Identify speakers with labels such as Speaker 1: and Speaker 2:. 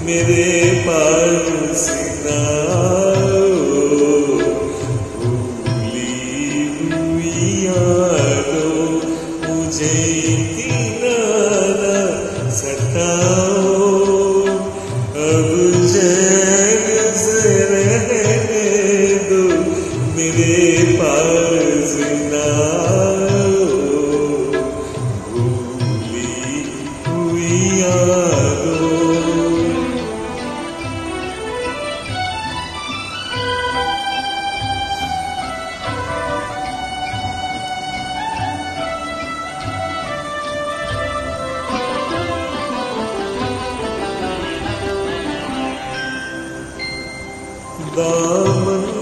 Speaker 1: मेरे पास ना आओ, भूली हुई यादों मुझे इतना ना सताओ, अब चैन से रहने दो, मेरे पास ना आओ, भूली हुई यादों। दामन